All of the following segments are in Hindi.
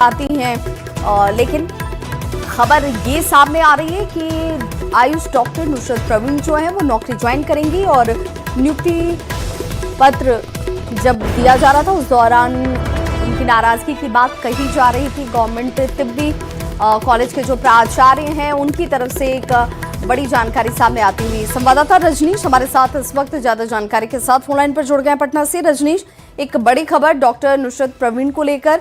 आती हैं लेकिन खबर ये सामने आ रही है कि आयुष डॉक्टर नुसरत प्रवीण जो है वो नौकरी ज्वाइन करेंगी और नियुक्ति पत्र जब दिया जा रहा था उस दौरान उनकी नाराजगी की बात कही जा रही थी। गवर्नमेंट तिब्बी कॉलेज के जो प्राचार्य हैं उनकी तरफ से एक बड़ी जानकारी सामने आती हुई संवाददाता रजनीश हमारे साथ इस वक्त ज्यादा जानकारी के साथ फोनलाइन पर जुड़ गए हैं पटना से। रजनीश, एक बड़ी खबर डॉक्टर नुसरत प्रवीण को लेकर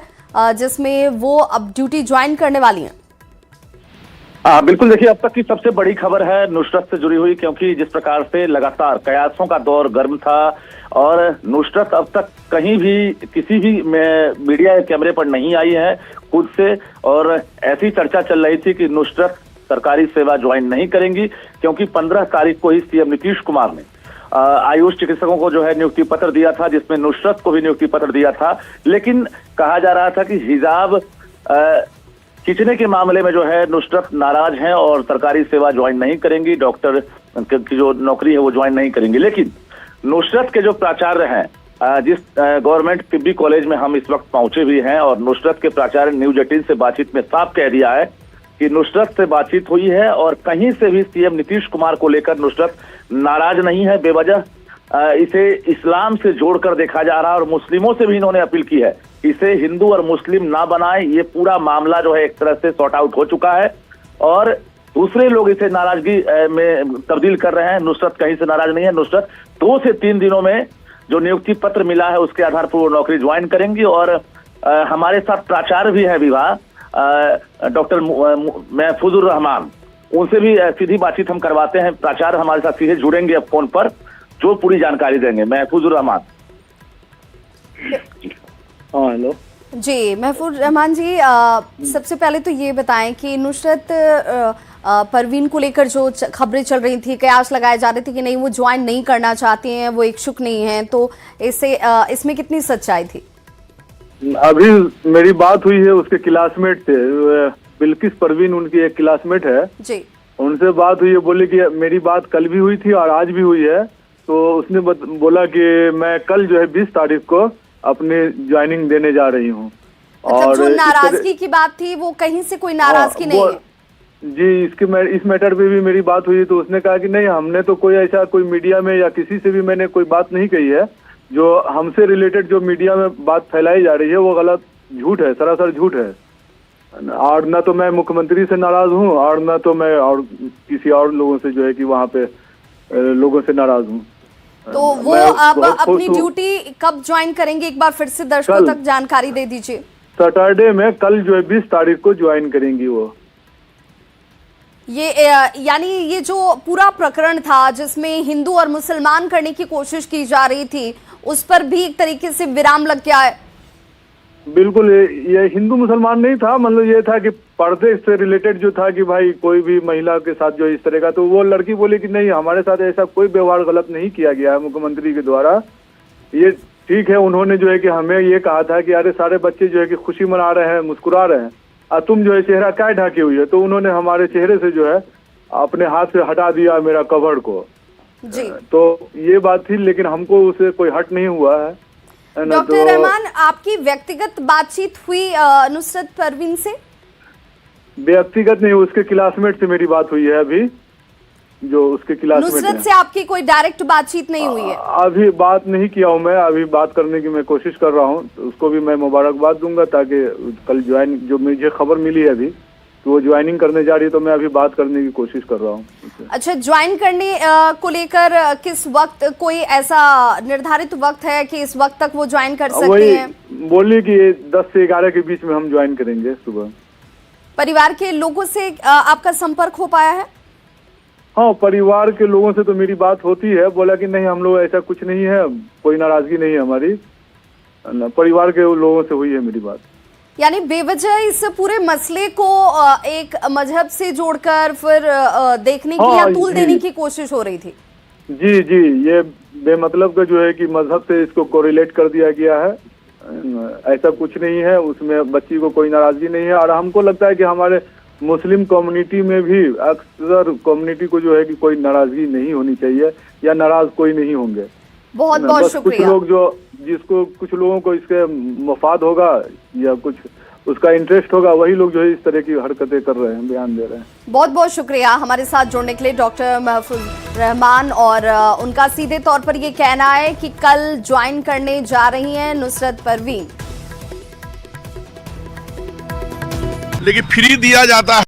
जिसमें वो अब ड्यूटी ज्वाइन करने वाली हैं। बिल्कुल, देखिए अब तक की सबसे बड़ी खबर है नुसरत से जुड़ी हुई, क्योंकि जिस प्रकार से लगातार कयासों का दौर गर्म था और नुसरत अब तक कहीं भी किसी भी मीडिया कैमरे पर नहीं आई है खुद से, और ऐसी चर्चा चल रही थी कि नुसरत सरकारी सेवा ज्वाइन नहीं करेंगी, क्योंकि 15 तारीख को ही सीएम नीतीश कुमार ने आयुष चिकित्सकों को जो है नियुक्ति पत्र दिया था, जिसमें नुसरत को भी नियुक्ति पत्र दिया था। लेकिन कहा जा रहा था कि हिजाब खींचने के मामले में जो है नुसरत नाराज हैं और सरकारी सेवा ज्वाइन नहीं करेंगी, डॉक्टर की जो नौकरी है वो ज्वाइन नहीं करेंगी। लेकिन नुसरत के जो प्राचार्य हैं, जिस गवर्नमेंट तिब्बी कॉलेज में हम इस वक्त पहुंचे भी हैं, और नुसरत के प्राचार्य न्यूज 18 से बातचीत में साफ कह दिया है कि नुसरत से बातचीत हुई है और कहीं से भी सीएम नीतीश कुमार को लेकर नुसरत नाराज नहीं है। बेवजह इसे इस्लाम से जोड़कर देखा जा रहा है और मुस्लिमों से भी इन्होंने अपील की है इसे हिंदू और मुस्लिम ना बनाए। ये पूरा मामला जो है एक तरह से सॉर्ट आउट हो चुका है और दूसरे लोग इसे नाराजगी में तब्दील कर रहे हैं। नुसरत कहीं से नाराज नहीं है। नुसरत 2 से 3 दिनों में जो नियुक्ति पत्र मिला है उसके आधार पर वो नौकरी ज्वाइन करेंगी। और हमारे साथ प्राचार्य भी है विभाग डॉक्टर महफूजुर रहमान, उनसे भी सीधी बातचीत हम करवाते हैं। प्राचार्य हमारे साथ सीधे जुड़ेंगे अब फोन पर, जो पूरी जानकारी देंगे। महफूजुर रहमान। हाँ, हेलो जी महफूज रहमान जी, सबसे पहले तो ये बताएं कि नुसरत परवीन को लेकर जो खबरें चल रही थी, कयास लगाए जा रहे थे कि नहीं वो ज्वाइन नहीं करना चाहती हैं, वो इच्छुक नहीं हैं, तो इसमें कितनी सच्चाई थी? अभी मेरी बात हुई है उसके क्लासमेट से, बिल्किस परवीन उनकी एक क्लासमेट है जी, उनसे बात हुई है। बोले कि मेरी बात कल भी हुई थी और आज भी हुई है। तो उसने बोला कि मैं कल जो है 20 तारीख को अपने ज्वाइनिंग देने जा रही हूँ। और जो नाराजगी की बात थी वो कहीं से कोई नाराजगी नहीं है? जी, इस मैटर पे भी मेरी बात हुई तो उसने कहा कि नहीं, हमने तो कोई ऐसा कोई मीडिया में या किसी से भी मैंने कोई बात नहीं कही है। जो हमसे रिलेटेड जो मीडिया में बात फैलाई जा रही है वो गलत झूठ है, सरासर झूठ है। और न तो मैं मुख्यमंत्री से नाराज हूँ और न तो मैं और किसी और लोगों से जो है कि वहाँ पे लोगों से नाराज हूँ। तो वो अब अपनी ड्यूटी कब ज्वाइन करेंगे, एक बार फिर से दर्शकों तक जानकारी दे दीजिए। सैटरडे में कल जो है 20 तारीख को ज्वाइन करेंगी वो। ये यानी ये जो पूरा प्रकरण था जिसमें हिंदू और मुसलमान करने की कोशिश की जा रही थी, उस पर भी एक तरीके से विराम लग गया है। बिल्कुल, ये हिंदू मुसलमान नहीं था, मतलब ये था कि पर्दे से रिलेटेड जो था कि भाई कोई भी महिला के साथ जो इस तरह का, तो वो लड़की बोली कि नहीं, हमारे साथ ऐसा कोई व्यवहार गलत नहीं किया गया है मुख्यमंत्री के द्वारा। ये ठीक है, उन्होंने जो है कि हमें ये कहा था कि अरे सारे बच्चे जो है कि खुशी मना रहे हैं, मुस्कुरा रहे हैं, और तुम जो है चेहरा क्या ढकी हुई है। तो उन्होंने हमारे चेहरे से जो है अपने हाथ से हटा दिया मेरा कवर को जी। तो ये बात थी, लेकिन हमको उसे कोई हट नहीं हुआ है। डॉक्टर रहमान, आपकी व्यक्तिगत बातचीत हुई नुसरत परवीन से? व्यक्तिगत नहीं, उसके क्लासमेट से मेरी बात हुई है अभी, जो उसके क्लासमेट है। नुसरत से आपकी कोई डायरेक्ट बातचीत नहीं हुई है? अभी बात नहीं किया हूँ मैं, अभी बात करने की मैं कोशिश कर रहा हूँ। तो उसको भी मैं मुबारकबाद दूंगा, ताकि कल ज्वाइन, जो मुझे खबर मिली है अभी तो वो ज्वाइनिंग करने जा रही है, तो मैं अभी बात करने की कोशिश कर रहा हूँ। अच्छा, ज्वाइन करने को लेकर किस वक्त, कोई ऐसा निर्धारित वक्त है कि इस वक्त तक वो ज्वाइन कर सकती हैं? बोली कि 10 से 11 के बीच में हम ज्वाइन करेंगे सुबह। परिवार के लोगों से आपका संपर्क हो पाया है? हाँ, परिवार के लोगों से तो मेरी बात होती है। बोला कि नहीं, हम लोग ऐसा कुछ नहीं है, कोई नाराजगी नहीं है हमारी। परिवार के लोगों से हुई है मेरी बात। यानी बेवजह इस पूरे मसले को एक मजहब से जोड़कर फिर देखने की या तूल देने की कोशिश हो रही थी? जी जी, ये बेमतलब का जो है कि मजहब से इसको कोरिलेट कर दिया गया है। ऐसा कुछ नहीं है, उसमें बच्ची को कोई नाराजगी नहीं है। और हमको लगता है कि हमारे मुस्लिम कम्युनिटी में भी अक्सर कम्युनिटी को जो है कि कोई नाराजगी नहीं होनी चाहिए, या नाराज कोई नहीं होंगे। बहुत बहुत शुक्रिया। कुछ लोग जो जिसको कुछ लोगों को इसके मफाद होगा या कुछ उसका इंटरेस्ट होगा वही लोग जो है इस तरह की हरकतें कर रहे हैं, बयान दे रहे हैं। बहुत बहुत शुक्रिया हमारे साथ जुड़ने के लिए डॉक्टर महफूज रहमान। और उनका सीधे तौर पर ये कहना है कि कल ज्वाइन करने जा रही हैं नुसरत परवीन, लेकिन फ्री दिया जाता है।